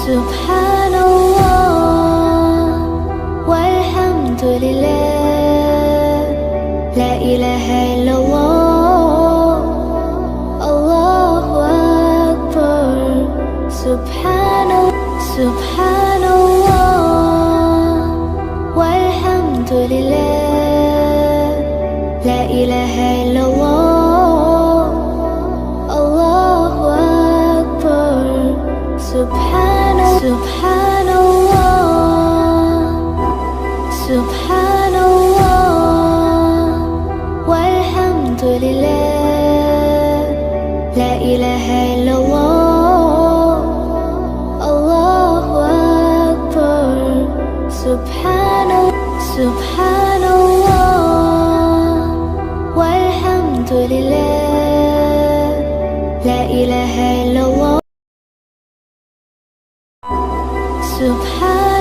سبحان الله والحمد لله، لا إله إلا الله، الله أكبر. سبحان الله والحمد لله، لا إله إلا الله، الله أكبر. سبحان الله سبحان الله والحمد لله، لا إله إلا الله، الله أكبر. سبحان الله والحمد لله، لا إله إلا الله. سبحان